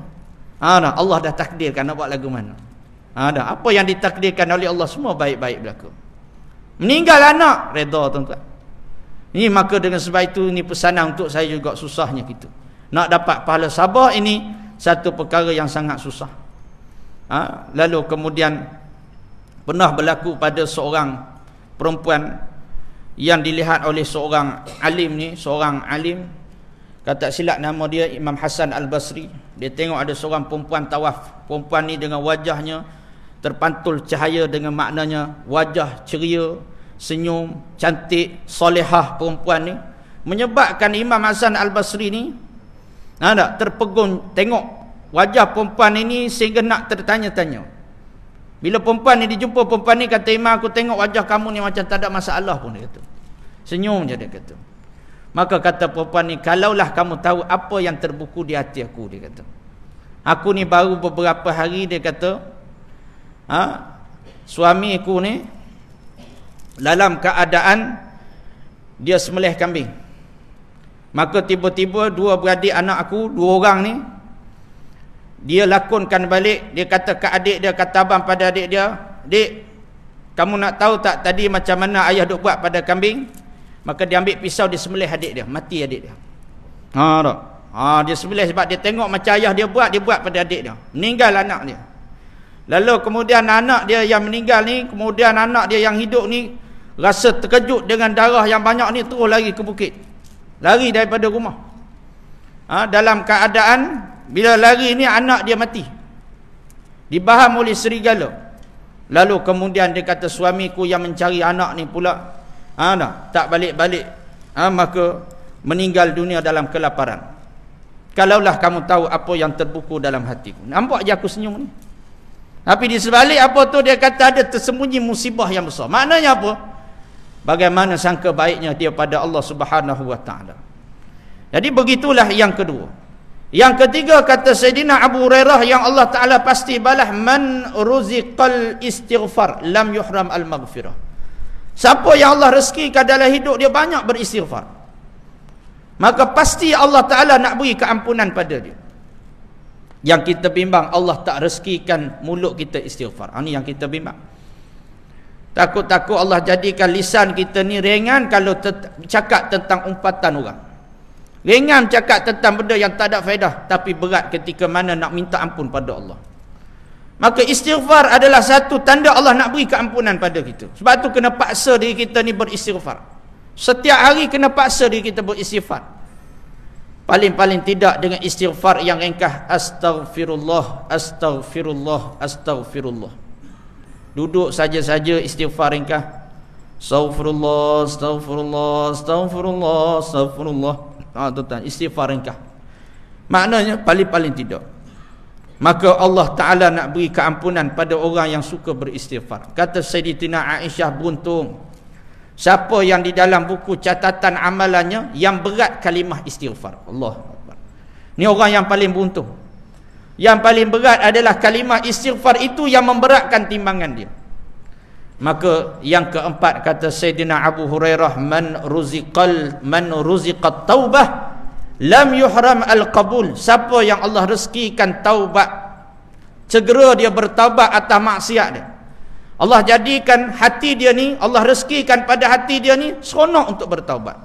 Allah dah takdirkan, nak buat lagu mana? Apa yang ditakdirkan oleh Allah semua baik-baik berlaku. Meninggal anak, redha tuan-tuan. Ini maka dengan sebab itu, ini pesanan untuk saya juga, susahnya kita nak dapat pahala sabar, ini satu perkara yang sangat susah. Lalu kemudian pernah berlaku pada seorang perempuan yang dilihat oleh seorang alim ni, seorang alim, kata silap nama dia Imam Hasan Al-Basri. Dia tengok ada seorang perempuan tawaf. Perempuan ni dengan wajahnya terpantul cahaya, dengan maknanya wajah ceria, senyum, cantik, solehah perempuan ni, menyebabkan Imam Hasan Al-Basri ni terpegun tengok wajah perempuan ini sehingga nak tertanya-tanya. Bila perempuan ni dijumpa, perempuan ni kata, Imam, aku tengok wajah kamu ni macam tak ada masalah pun, dia kata. Senyum je dia kata. Maka kata perempuan ni, kalaulah kamu tahu apa yang terbuku di hati aku, dia kata. Aku ni baru beberapa hari, dia kata, suami aku ni dalam keadaan dia sembelih kambing. Maka tiba-tiba dua beradik anak aku, dua orang ni, dia lakonkan balik. Dia kata ke adik dia, kata abang pada adik dia, Dik, kamu nak tahu tak tadi macam mana ayah duk buat pada kambing? Maka dia ambil pisau, dia sembelih adik dia, mati adik dia. Dia sembelih sebab dia tengok macam ayah dia buat pada adik dia. Meninggal anak dia. Lalu kemudian anak dia yang meninggal ni, kemudian anak dia yang hidup ni rasa terkejut dengan darah yang banyak ni, terus lari ke bukit. Lari daripada rumah. Dalam keadaan bila lari ni anak dia mati, dibaham oleh serigala. Lalu kemudian dia kata, suamiku yang mencari anak ni pula tak balik-balik, maka meninggal dunia dalam kelaparan. Kalaulah kamu tahu apa yang terbuku dalam hatiku. Nampak je aku senyum ni. Tapi di sebalik apa tu, dia kata ada tersembunyi musibah yang besar. Maknanya apa? Bagaimana sangka baiknya dia pada Allah Subhanahu wa taala. Jadi begitulah yang kedua. Yang ketiga, kata Sayyidina Abu Hurairah, yang Allah Ta'ala pasti balas, man ruziqal istighfar lam yuhram al-maghfirah. Siapa yang Allah rezekikan dalam hidup dia banyak beristighfar, maka pasti Allah Ta'ala nak beri keampunan pada dia. Yang kita bimbang, Allah tak rezekikan mulut kita istighfar. Ini yang kita bimbang. Takut-takut Allah jadikan lisan kita ni ringan kalau cakap tentang umpatan orang. Ringan cakap tentang benda yang tak ada faedah, tapi berat ketika mana nak minta ampun pada Allah. Maka istighfar adalah satu tanda Allah nak beri keampunan pada kita. Sebab tu kena paksa diri kita ni beristighfar. Setiap hari kena paksa diri kita beristighfar. Paling-paling tidak dengan istighfar yang ringkas, astaghfirullah, astaghfirullah, astaghfirullah. Duduk saja-saja istighfar ringkas. Astaghfirullah, astaghfirullah, astaghfirullah, astaghfirullah. Tuan-tuan, istighfar ringkas. Maknanya paling-paling tidak, maka Allah Ta'ala nak beri keampunan pada orang yang suka beristighfar. Kata Sayyidatina Aisyah, beruntung siapa yang di dalam buku catatan amalannya yang berat kalimah istighfar. Allah Akbar. Ni orang yang paling beruntung. Yang paling berat adalah kalimah istighfar, itu yang memberatkan timbangan dia. Maka yang keempat, kata Sayyidina Abu Hurairah, man ruziqat taubah lam yuhram al-qabul. Siapa yang Allah rezekikan taubat, segera dia bertaubat atas maksiat dia. Allah jadikan hati dia ni, Allah rezekikan pada hati dia ni seronok untuk bertaubat.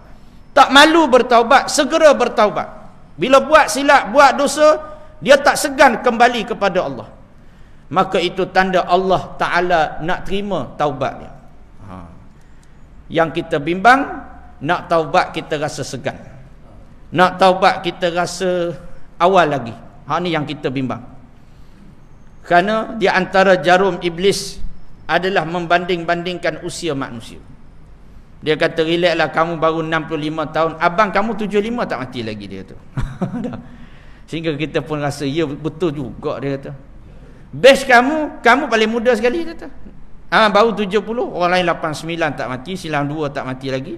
Tak malu bertaubat, segera bertaubat. Bila buat silap, buat dosa, dia tak segan kembali kepada Allah. Maka itu tanda Allah Ta'ala nak terima taubat dia. Yang kita bimbang, nak taubat kita rasa segan, nak taubat kita rasa awal lagi. Ni yang kita bimbang. Kerana di antara jarum iblis adalah membanding-bandingkan usia manusia. Dia kata, relaxlah, kamu baru 65 tahun, abang kamu 75 tak mati lagi, dia kata. Sehingga kita pun rasa, ya betul juga, dia kata. Best kamu paling muda sekali, dia kata. Baru 70, orang lain 89 tak mati, 92 tak mati lagi.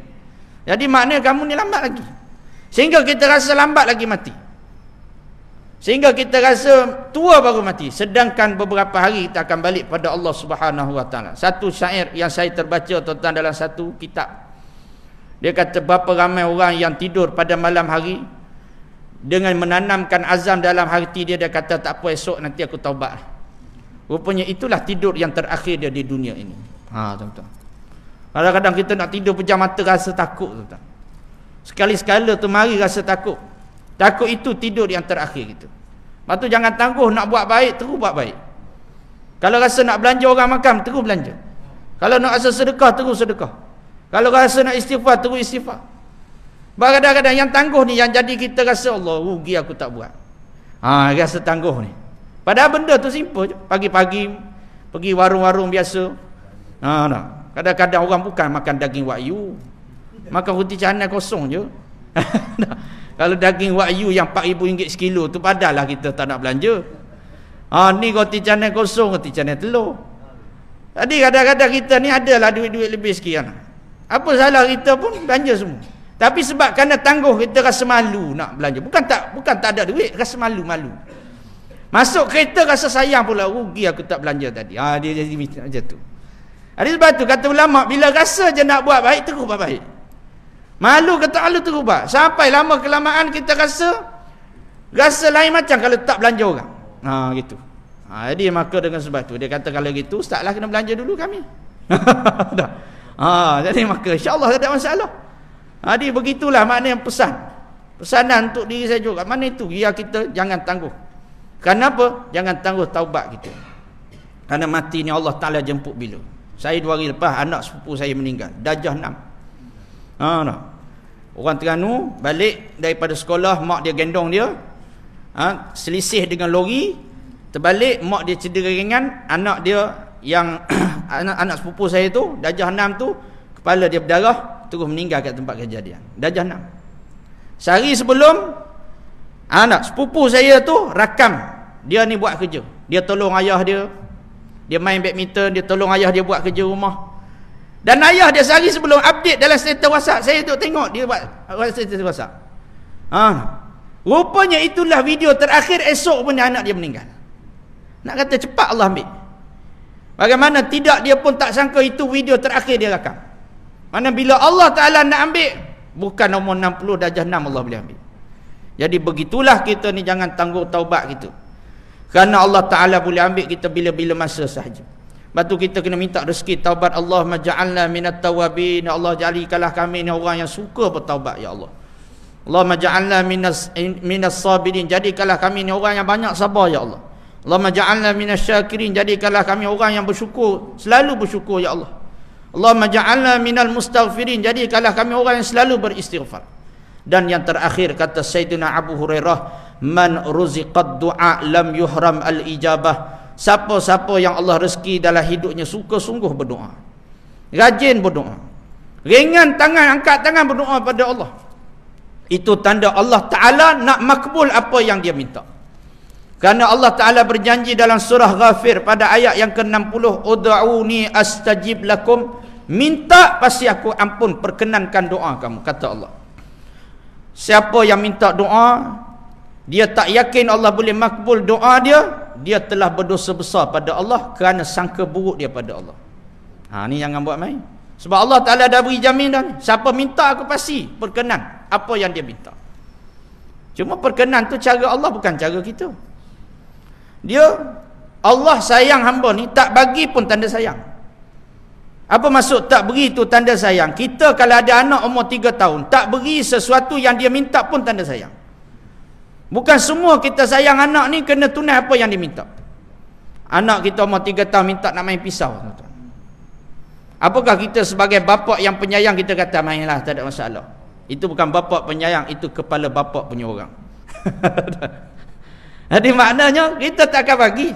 Jadi maknanya kamu ni lambat lagi, sehingga kita rasa lambat lagi mati. Sehingga kita rasa tua baru mati, sedangkan beberapa hari kita akan balik pada Allah Subhanahu wa taala. Satu syair yang saya terbaca tuan dalam satu kitab. Dia kata berapa ramai orang yang tidur pada malam hari dengan menanamkan azam dalam hati dia kata tak apa, esok nanti aku taubat. Rupanya itulah tidur yang terakhir dia di dunia ini. Tuan-tuan. Kadang-kadang kita nak tidur pejam mata rasa takut, tuan-tuan. Sekali-sekala tu mari rasa takut. Takut itu tidur yang terakhir kita. Lepas tu jangan tangguh nak buat baik, terus buat baik. Kalau rasa nak belanja orang makan, terus belanja. Kalau nak rasa sedekah, terus sedekah. Kalau rasa nak istighfar, terus istighfar. Kadang-kadang yang tangguh ni yang jadi kita rasa Allah rugi aku tak buat. Rasa tangguh ni. Padahal benda tu simple je. Pagi-pagi pergi warung-warung biasa. Kadang-kadang orang bukan makan daging wagyu, makan roti canai kosong je. Kalau daging wagyu yang RM4,000 sekilo tu padahlah kita tak nak belanja. Ni roti canai kosong, roti canai telur. Jadi kadang-kadang kita ni adalah duit-duit lebih sekian. Apa salah kita pun belanja semua. Tapi sebab kerana tangguh kita rasa malu nak belanja. Bukan tak ada duit, rasa malu-malu. Masuk kereta rasa sayang pula, rugi aku tak belanja tadi. Dia jadi macam tu. Jadi sebab tu kata ulama, bila rasa je nak buat baik, terus buat baik. Malu kata malu terus buat. Sampai lama kelamaan kita rasa lain macam kalau tak belanja orang. Gitu. Jadi maka dengan sebab tu dia kata kalau gitu ustazlah kena belanja dulu kami. Dah. Jadi maka insya-Allah tak ada masalah. Jadi begitulah makna yang pesanan untuk diri saya juga. Mana itu biar kita jangan tangguh. Kenapa? Jangan tangguh taubat kita. Kerana mati ni Allah Taala jemput bila. Saya 2 hari lepas anak sepupu saya meninggal, darjah 6. Orang Terengganu balik daripada sekolah, mak dia gendong dia, selisih dengan lori, terbalik, mak dia cedera ringan, anak dia yang anak sepupu saya tu darjah 6 tu kepala dia berdarah, terus meninggal kat tempat kejadian. Darjah 6. Sehari sebelum anak sepupu saya tu rakam dia ni buat kerja. Dia tolong ayah dia. Dia main badminton, dia tolong ayah dia buat kerja rumah. Dan ayah dia sehari sebelum update dalam status WhatsApp, saya tengok dia buat status WhatsApp. Rupanya itulah video terakhir, esok pun anak dia meninggal. Nak kata cepat Allah ambil. Bagaimana tidak, dia pun tak sangka itu video terakhir dia rakam. Mana bila Allah Ta'ala nak ambil, bukan nombor 60 darjah 6 Allah boleh ambil. Jadi begitulah kita ni, jangan tangguh taubat kita. Kerana Allah Ta'ala boleh ambil kita bila-bila masa sahaja. Lepas tu kita kena minta rezeki taubat. Allahumma ja'alna minat tawabin. Allah jadikanlah kami ni orang yang suka bertaubat ya Allah. Allahumma ja'alna minas sabirin. Jadikanlah kami ni orang yang banyak sabar ya Allah. Allahumma ja'alna minas syakirin. Jadikanlah kami orang yang bersyukur, selalu bersyukur ya Allah. Allahumma ja'alna minal mustaghfirin. Jadikanlah kami orang yang selalu beristighfar. Dan yang terakhir kata Sayyidina Abu Hurairah, man ruziqad du'a lam yuhram al-ijabah. Siapa-siapa yang Allah rezeki dalam hidupnya suka sungguh berdoa, rajin berdoa, ringan tangan, angkat tangan berdoa pada Allah, itu tanda Allah Ta'ala nak makbul apa yang dia minta. Kerana Allah Ta'ala berjanji dalam surah Ghafir pada ayat yang ke-60, ud'uni astajib lakum, minta pasti aku ampun, perkenankan doa kamu, kata Allah. Siapa yang minta doa, dia tak yakin Allah boleh makbul doa dia telah berdosa besar pada Allah kerana sangka buruk dia pada Allah. Ni jangan buat main. Sebab Allah Ta'ala dah beri jaminan, siapa minta aku pasti perkenan apa yang dia minta. Cuma perkenan tu cara Allah, bukan cara kita. Allah sayang hamba ni, tak bagi pun tanda sayang. Apa maksud tak beri tu tanda sayang? Kita kalau ada anak umur 3 tahun, tak beri sesuatu yang dia minta pun tanda sayang. Bukan semua kita sayang anak ni kena tunai apa yang dia minta. Anak kita umur 3 tahun minta nak main pisau, tuan-tuan. Apakah kita sebagai bapa yang penyayang kita kata mainlah, tak ada masalah? Itu bukan bapa penyayang, itu kepala bapa punya orang. Jadi maknanya kita tak akan bagi.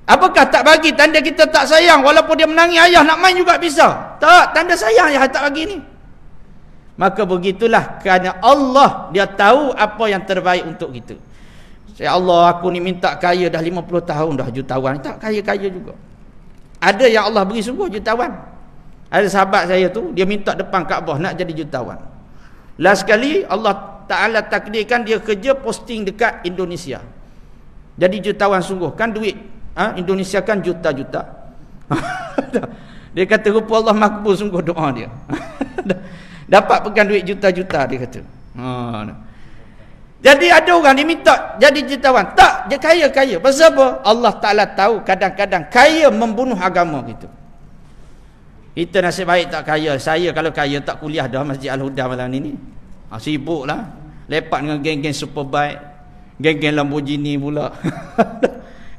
Apakah tak bagi tanda kita tak sayang? Walaupun dia menangis, ayah nak main juga pisau. Tak, tanda sayang ayah tak bagi ni. Maka begitulah, kerana Allah dia tahu apa yang terbaik untuk kita. Ya Allah, aku ni minta kaya dah 50 tahun dah, jutawan. Tak kaya-kaya juga. Ada yang Allah beri sungguh jutawan. Ada sahabat saya tu, dia minta depan Kaabah nak jadi jutawan. Last sekali Allah Ta'ala takdirkan dia kerja posting dekat Indonesia. Jadi jutawan sungguh. Kan duit Indonesia kan juta-juta. Dia kata rupa Allah makbul sungguh doa dia. Dapat pegang duit juta-juta dia kata. Jadi ada orang diminta jadi jutawan. Tak, dia kaya-kaya. Pasal apa? Allah Ta'ala tahu kadang-kadang kaya membunuh agama kita. Kita nasib baik tak kaya. Saya kalau kaya tak kuliah dah Masjid Al-Huda malam ni. Sibuklah. Lepak dengan geng-geng Superbike, geng-geng Lamborghini pula.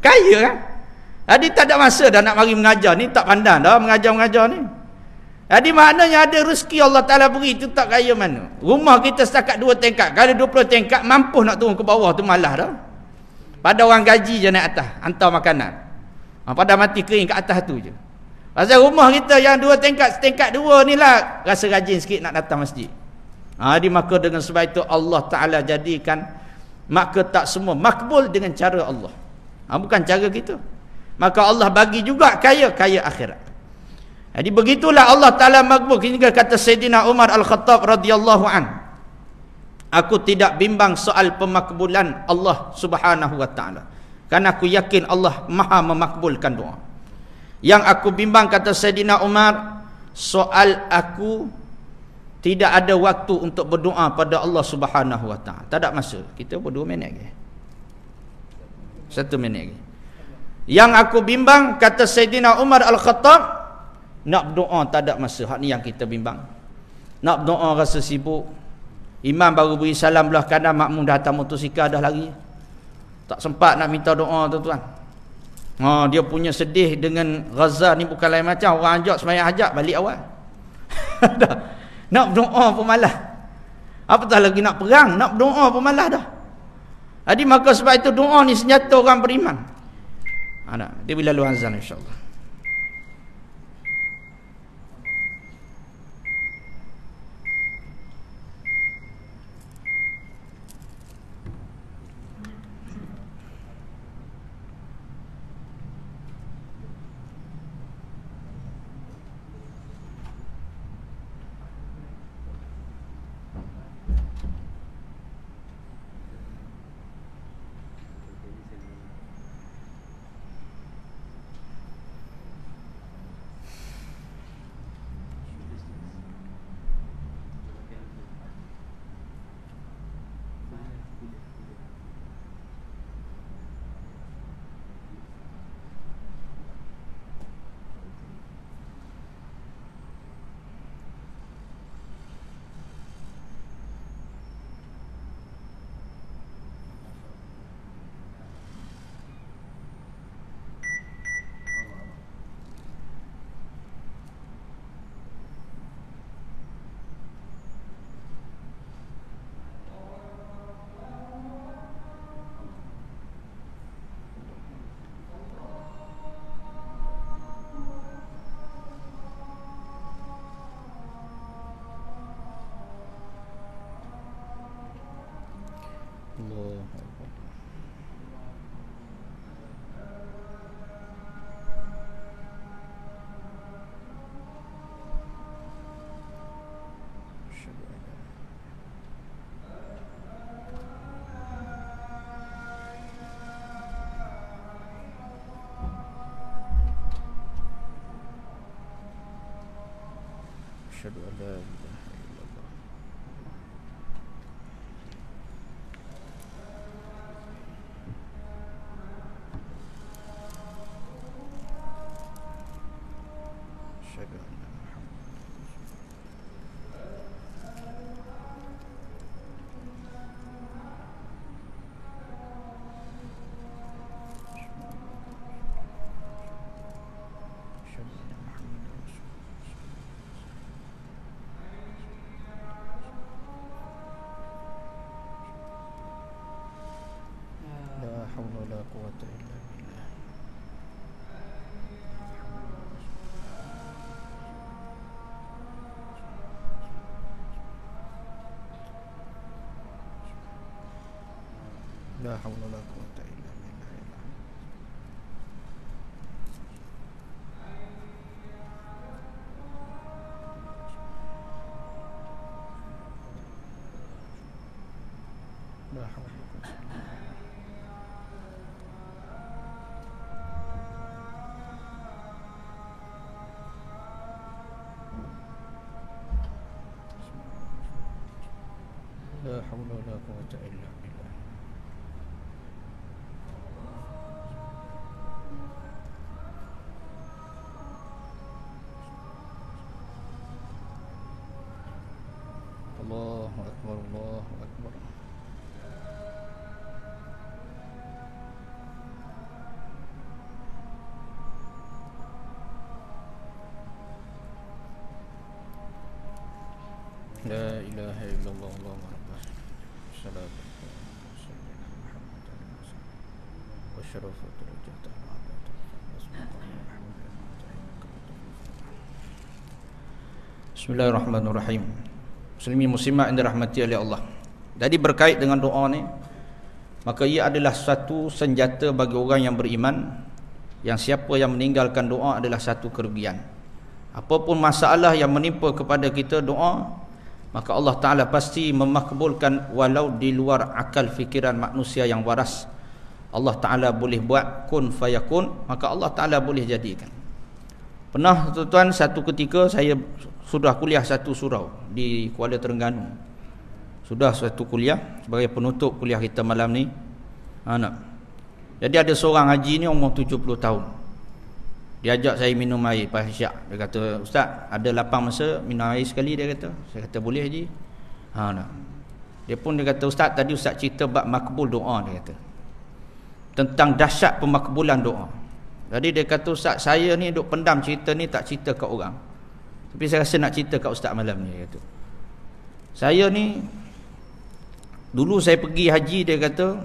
Kaya kan? Jadi tak ada masa dah nak mari mengajar ni, tak pandang dah mengajar-mengajar ni. Jadi maknanya ada rezeki Allah Ta'ala beri tu tak kaya mana. Rumah kita setakat 2 tingkat. Kalau 20 tingkat mampu nak turun ke bawah tu malah dah. Pada orang gaji je naik atas, hantar makanan. Pada mati kering kat atas tu je. Pasal rumah kita yang 2 tingkat, setingkat 2 ni lah rasa rajin sikit nak datang masjid. Jadi maka dengan sebab itu Allah Ta'ala jadikan maka tak semua makbul dengan cara Allah. Bukan cara kita. Maka Allah bagi juga kaya akhirat. Jadi begitulah Allah Ta'ala makbul. Hingga kata Sayyidina Umar Al-Khattab radhiyallahu an, aku tidak bimbang soal pemakbulan Allah Subhanahu wa Ta'ala, kerana aku yakin Allah Maha memakbulkan doa. Yang aku bimbang, kata Sayyidina Umar, soal aku tidak ada waktu untuk berdoa pada Allah Subhanahu wa Ta'ala. Tak ada masa. Kita ber 2 minit lagi. 1 minit lagi. Yang aku bimbang, kata Sayyidina Umar Al-Khattab, nak berdoa tak ada masa. Hak ni yang kita bimbang. Nak berdoa rasa sibuk. Imam baru beri salam belah kanan, makmum dah atas motosikal dah lari. Tak sempat nak minta doa tuan-tuan. Dia punya sedih dengan Gaza ni bukan lain macam. Orang ajak sembahyang hajat balik awal. Nak berdoa pun malas. Apatah lagi nak perang, nak berdoa pun malas dah. Jadi maka sebab itu doa ni senjata orang beriman. Dia bila lu azan insya-Allah. أشهد أن لا إله إلا الله. أشهد أن لا حول ولا قوة إلا بالله. haula wala quwwata illa billah. Allahu akbar, Allahu akbar. La ilaha illallah Allahu akbar. Salatu wa syarafu darajat Bismillahirrahmanirrahim. Muslimin muslimat yang dirahmati oleh Allah. Jadi berkait dengan doa ni, maka ia adalah satu senjata bagi orang yang beriman, yang siapa yang meninggalkan doa adalah satu kerugian. Apapun masalah yang menimpa kepada kita doa, maka Allah Ta'ala pasti memakbulkan walau di luar akal fikiran manusia yang waras. Allah Ta'ala boleh buat kun fayakun, maka Allah Ta'ala boleh jadikan. Pernah tuan-tuan, satu ketika saya sudah kuliah satu surau di Kuala Terengganu. Sudah satu kuliah sebagai penutup kuliah kita malam ni. Jadi ada seorang haji ni umur 70 tahun. Dia ajak saya minum air pas syak. Dia kata, "Ustaz, ada lapang masa minum air sekali?" Dia kata. Saya kata, "Boleh haji." Dia pun dia kata, "Ustaz, tadi Ustaz cerita bab makbul doa," dia kata. Tentang dahsyat pemakbulan doa. Jadi dia kata, "Ustaz, saya ni duk pendam cerita ni, tak cerita kat orang. Tapi saya rasa nak cerita kat Ustaz malam ni," dia kata. Saya ni dulu saya pergi haji, dia kata,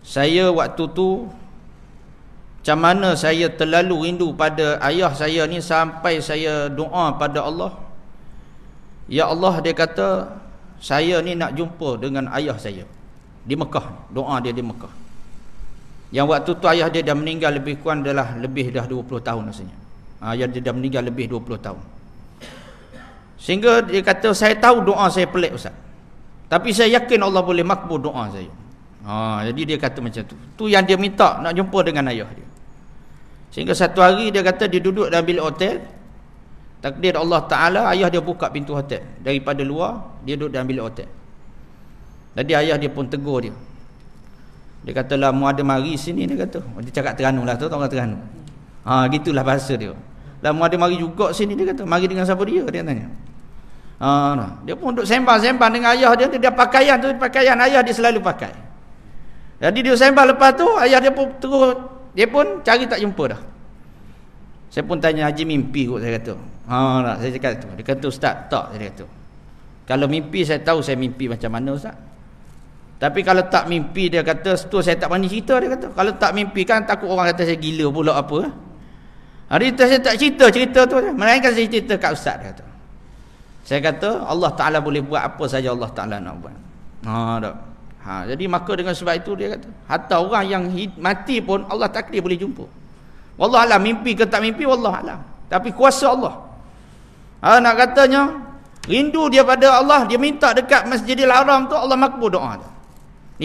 saya waktu tu macam mana saya terlalu rindu pada ayah saya ni sampai saya doa pada Allah. Ya Allah, dia kata, saya ni nak jumpa dengan ayah saya di Mekah. Doa dia di Mekah. Yang waktu tu ayah dia dah meninggal lebih kurang adalah lebih dah 20 tahun rasanya. Ayah dia dah meninggal lebih 20 tahun. Sehingga dia kata, saya tahu doa saya pelik Ustaz, tapi saya yakin Allah boleh makbul doa saya. Jadi dia kata macam tu. Tu yang dia minta, nak jumpa dengan ayah dia. Sehingga satu hari dia kata dia duduk dalam bilik hotel. Takdir Allah Ta'ala, ayah dia buka pintu hotel. Daripada luar, dia duduk dalam bilik hotel. Jadi ayah dia pun tegur dia. Dia kata, "Lah mu ada mari sini," dia kata. Dia cakap Terengganu lah tu, orang Terengganu. Gitulah bahasa dia. "Lah mu ada mari juga sini," dia kata. "Mari dengan siapa dia?" Dia tanya. Dia pun duduk sembang-sembang dengan ayah dia. Dia pakaian tu, pakaian ayah dia selalu pakai. Jadi dia sembang, lepas tu ayah dia pun terus, dia pun cari tak jumpa dah. Saya pun tanya, "Haji mimpi kot?" saya kata. Saya cakap tu. Dia kata, "Ustaz, tak," dia kata. "Kalau mimpi saya tahu saya mimpi macam mana Ustaz. Tapi kalau tak mimpi," dia kata, "tu saya tak berani cerita," dia kata. "Kalau tak mimpi kan takut orang kata saya gila pula apa." Hari tu saya tak cerita tu, melainkan saya cerita kat Ustaz," dia kata. Saya kata, Allah Ta'ala boleh buat apa saja Allah Ta'ala nak buat. Jadi maka dengan sebab itu dia kata, hatta orang yang mati pun Allah takdir boleh jumpa. Wallahualam, mimpi ke tak mimpi wallahualam. Tapi kuasa Allah. Nak katanya rindu dia pada Allah, dia minta dekat Masjidil Haram tu, Allah makbul doa dia.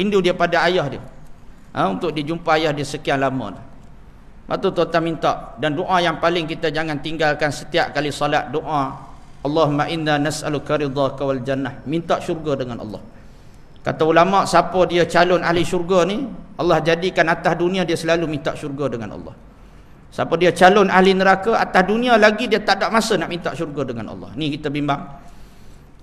Rindu dia pada ayah dia. Untuk dia jumpa ayah dia sekian lama dah. Lepas tu tuan-tuan minta, dan doa yang paling kita jangan tinggalkan setiap kali salat, doa Allahumma inna nas'aluka ridhaka wal jannah. Minta syurga dengan Allah. Kata ulama, siapa dia calon ahli syurga ni, Allah jadikan atas dunia dia selalu minta syurga dengan Allah. Siapa dia calon ahli neraka, atas dunia lagi dia tak ada masa nak minta syurga dengan Allah. Ni kita bimbang.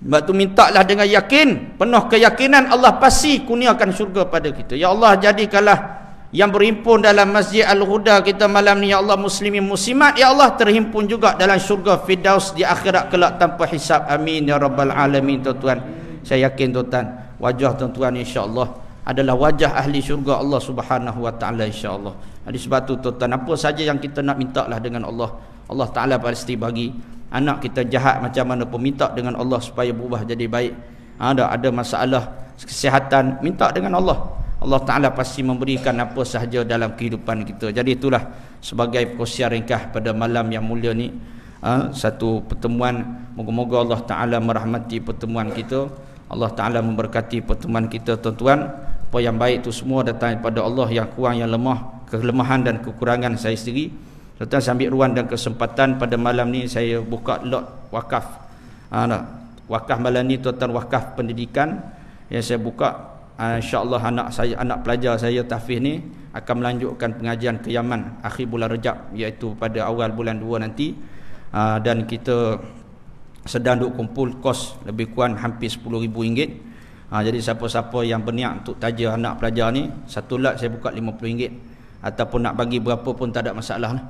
Sebab tu mintalah dengan yakin, penuh keyakinan Allah pasti kurniakan syurga pada kita. Ya Allah, jadikanlah yang berhimpun dalam Masjid Al-Huda kita malam ni, ya Allah, muslimin muslimat, ya Allah, terhimpun juga dalam syurga Firdaus di akhirat kelak tanpa hisab. Amin ya rabbal alamin. Tuan-tuan, saya yakin tuan-tuan, wajah tuan-tuan insya-Allah adalah wajah ahli syurga Allah Subhanahu wa taala insya-Allah. Jadi sebab tu tuan-tuan, apa saja yang kita nak mintalah dengan Allah, Allah Taala pasti bagi. Anak kita jahat macam mana pun minta dengan Allah supaya berubah jadi baik. Ada masalah kesihatan, minta dengan Allah. Allah Ta'ala pasti memberikan apa sahaja dalam kehidupan kita. Jadi itulah sebagai perkongsian ringkas pada malam yang mulia ni, satu pertemuan. Moga-moga Allah Ta'ala merahmati pertemuan kita, Allah Ta'ala memberkati pertemuan kita tuan-tuan. Apa yang baik itu semua datang daripada Allah, yang kurang, yang lemah, kelemahan dan kekurangan saya sendiri. Tuan-tuan, saya ambil ruang dan kesempatan pada malam ni saya buka lot wakaf wakaf malam ni tuan-tuan wakaf pendidikan yang saya buka. InsyaAllah anak pelajar saya tahfiz ni akan melanjutkan pengajian ke Yaman akhir bulan Rejab, iaitu pada awal bulan 2 nanti. Dan kita sedang duk kumpul kos lebih kurang hampir RM10,000. Jadi siapa-siapa yang berniat untuk taja anak pelajar ni, satu lot saya buka RM50, ataupun nak bagi berapa pun tak ada masalah lah.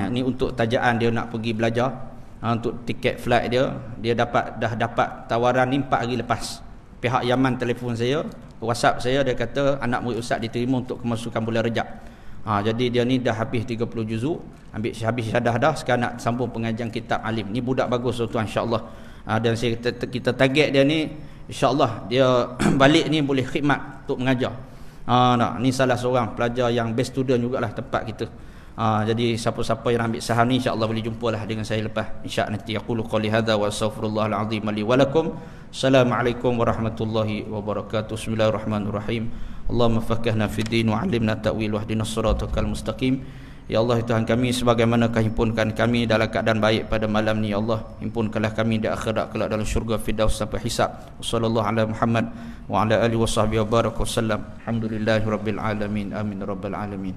Ni untuk tajaan dia nak pergi belajar. Untuk tiket flight dia dah dapat tawaran ni 4 hari lepas. Pihak Yaman telefon saya, WhatsApp saya, dia kata anak murid ustaz diterima untuk kemasukan bulan Rejab. Jadi dia ni dah habis 30 juzuk, habis syahadah dah, sekarang nak sambung pengajian kitab alim. Ni budak bagus tuan insya-Allah. Dan kita target dia ni insya-Allah dia balik ni boleh khidmat untuk mengajar. Ni salah seorang pelajar yang best student jugalah tempat kita. Jadi siapa-siapa yang ambil saham ni insya-Allah boleh jumpalah dengan saya lepas insya-Allah nanti. Aqulu qouli hadza wa astaghfirullahal azim li wa lakum. Assalamualaikum warahmatullahi wabarakatuh. Bismillahirrahmanirrahim. Allahumma faqqihna fid din wa 'allimna ta'wil wahdinas siratal mustaqim. Ya Allah Tuhan kami, sebagaimana Kau himpunkan kami dalam keadaan baik pada malam ni, ya Allah, himpunkanlah kami di akhirat kelak dalam syurga firdaus sampai hisab. Wassallallahu ala Muhammad wa ala alihi wasahbihi wa baraka wasallam. Alhamdulillahirabbil alamin. Amin rabbal alamin.